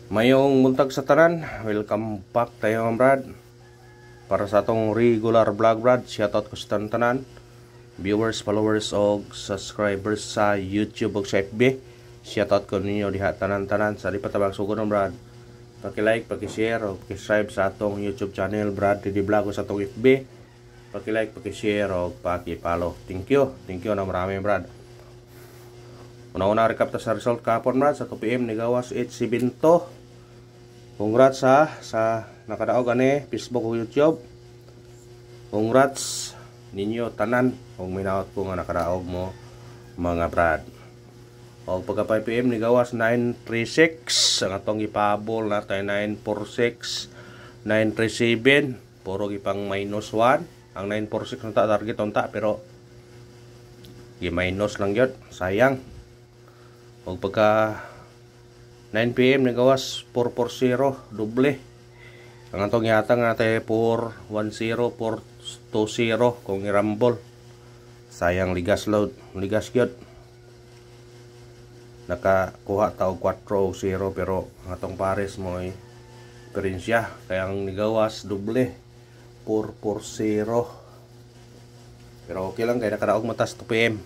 Mayong buntag sa tanan, welcome back tayo mga brad. Para sa atong regular vlog brad, shoutout ko sa tanan, viewers, followers o subscribers sa YouTube o sa FB. Shoutout ko ninyo diha tanan-tanan sa lipatabang sugon brad. Paki-like, paki-share o paki-subscribe sa atong YouTube channel brad, di vlog ko sa atong FB. Paki-like, paki-share o paki-follow. Thank you na marami brad. Una-una recap ta sa result kapon brad sa 2 PM ni gawas 872. Congrats sa nakadaog ani Facebook o YouTube. Congrats ninyo tanan kung minaot ko nga nakadaog mo mga brad. O pagka 5 PM ni gawas 936 ang atong ipabol na tayo 946 937 puro gipang -1 ang 946 na target unta pero gi-minus lang yun, sayang. O pagka 9 PM nagawas 440 doble. Ang atong yatang natin 410 420 kung irambol. Sayang ligas load, ligas gyud. Nakakuha ta og 4-0 pero ang atong pares mo ay diferensya kaya ang nigawas doble 440. Pero okay lang kay nakadaog matas 2 PM.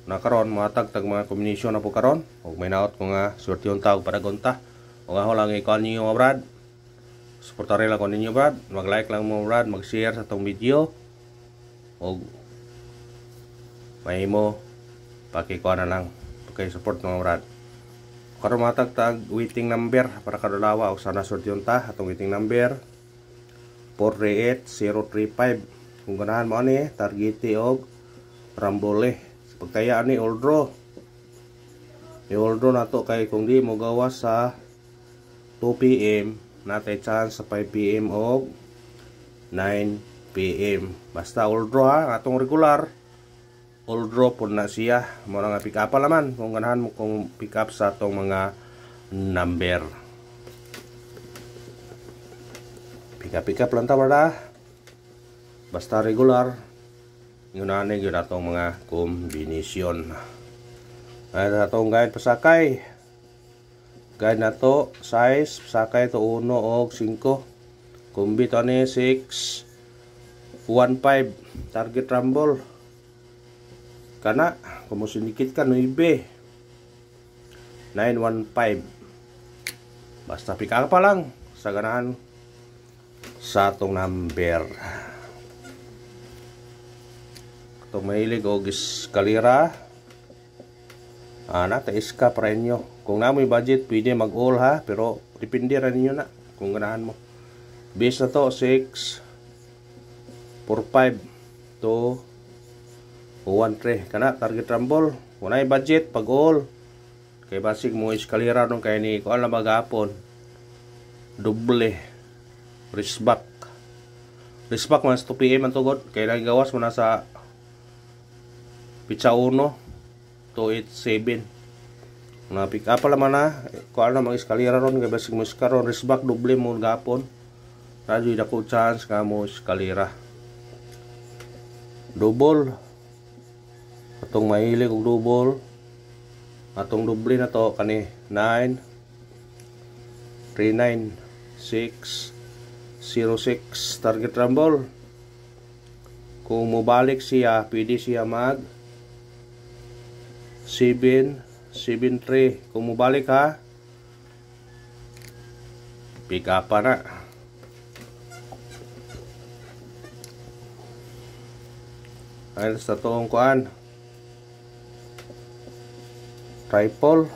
Na karon matag tag mga combination na po karon ug may naot ko nga swerte yung tawag para gonta o nga lang ikaw niyo mga brad, suportare lang ko ninyo brad, mag-like lang mo brad, mag-share sa tong video ug may mo paki-kuha na lang paki-support mga brad. Karon matag tag waiting number para kadulawa og sana swerte yung ta atong waiting number 438035 kung ganahan mo ani targete og rambole. Pagkayaan ni all draw. I-all draw na to kay kung di mo gawas sa 2 PM, natay chance sa 5 PM o 9 PM. Basta all draw ha, atong regular. All draw po na siya. Mo nga pick up pa naman kung ganahan mo kung pick up sa atong mga number. Pick up lang ta wala. Basta regular. Yun atong mga kombinasyon. Ay atong guide pasakay. Guide na to size pasakay to 1 og 5. Kombi to ni 6 15 target rumble. Kana kumo sinikit ka 9 915. Basta pika pa lang sa ganahan sa atong number. Itong mahilig o eskalera na iska pa rin nyo. Kung na may budget pwede mag all ha, pero depende rin nyo na kung ganahan mo. Base na to 6 45 to 13 kana target rumble. Kung na budget pag all kay basig mo eskalera nung kay ni kuan lang maghapon doble risback mas 2 PM ang tugod kay nagawas mo na sa Pizza 1 287 na pick up pala man na kuan na mag eskalera ron kay basig mo iskaron risback doble mo gapon radyo dako chance ka mo eskalera double atong mahilig og double atong doble na to kani 9 39 6 06 target rumble. Kung mobalik siya pwede siya mag 773. Kung mobalik ha pick up pa na. Ayun sa toong kuan triple.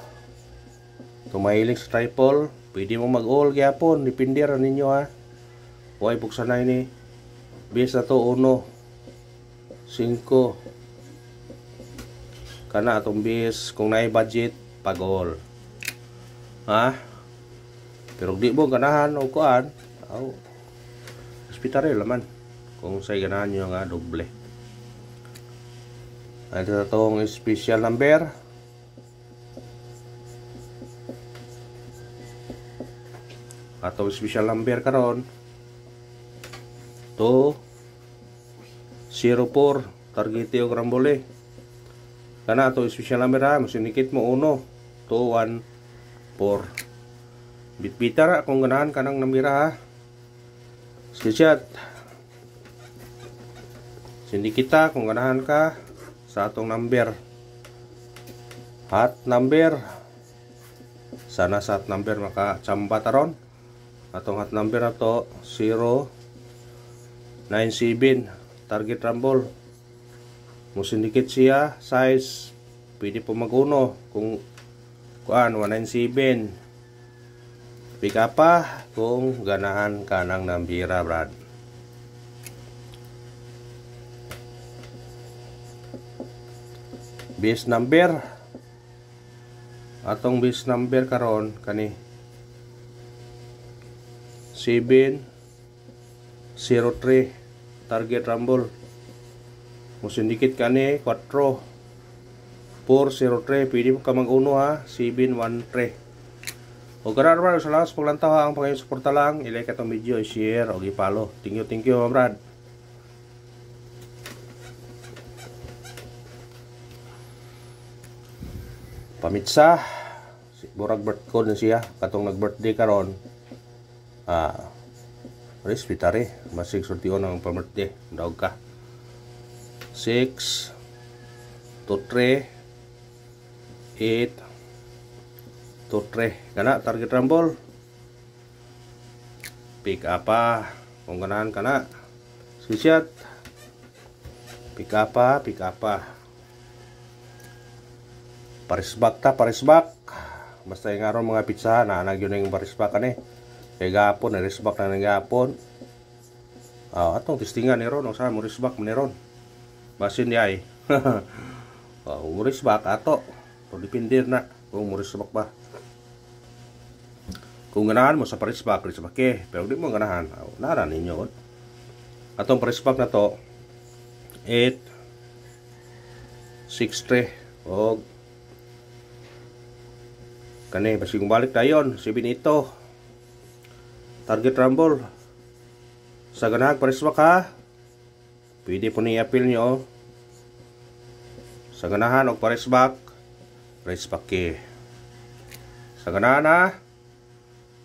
Tumahilig sa triple pwede mo mag all gyapon depende ra ninyo ha. Huwag buksan na ini base na to 1 5 kana atong base kung naay budget pag all ha, pero di mo ganahan o kuan hospital laman kung say ganahan nyo nga doble. Ito na itong special number atong special number karon 204 target yung rambole. Kana to special number ha, masinikit mo 1 2 1 4 Bitbita na kung ganahan ka ng nambira ha. Screenshot. Sindi kita kung ganahan ka sa atong number. Hot number. Sana sa hot number makachamba taron. Atong hot number na to 097 target rumble. Musindikit siya size. Pwede po mag-uno kung 197. Pick up pa kung ganahan ka ng nambira, brad. Base number. Atong base number karon kani 703 target rumble. Musindikit kani 403. Pwede mo ka mag-uno ha. 713. O karon brad, salamat sa paglantaw ha. Ang pangayong suporta lang, i-like itong video, i-share o i-follow. Thank you mga brad. Pamitsa burag birthday na siya katong nag-birthday karon. Respetare masig sortion ang pa-birthday daog ka. 6 to 3 8 to 3 kana target rumble. Pick up pa kung ganahan kana. Screenshot. Pick up pa. Parisbak ta, parisbak. Basta yung aron mga pizza na nagyo na yung parisbak ani. Kay gapon na risbak na ng gapon. Atong testingan ni ron sa mo risbak ni ron. Basin di ay. Mo risbak ato. Depende na kung mo risbak ba. Kung ganahan mo sa parisbak pero di mo ganahan, nara ninyo. Atong parisbak na to 8 6 3 og kani basi kung balik dayon 7 ito target rumble sa ganahan parisbak ha. Pwede po ni appeal nyo sa ganahan og parisbak sa ganahan ha.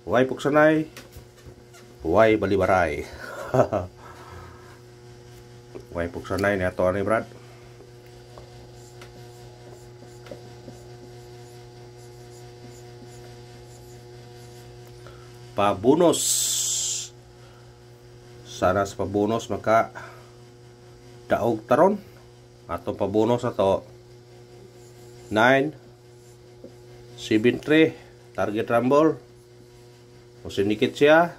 Huwag puksanay, huwag balibaray. Huwag puksanay ni ato ani brad. Pabonus. Sana sa pabonus maka daog taron. Ato pabonus ato 973 target rumble. O sindikit siya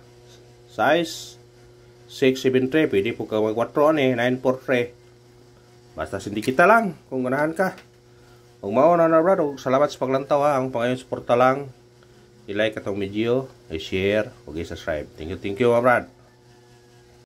size 673. Pwede po ka mag 4 ani 943. Basta sindikita lang kung ganahan ka. Kung mao na brad, salamat sa paglantaw ha. Ang pangayong suporta lang, i-like atong video, i-share, ug i-subscribe. Thank you mga brad.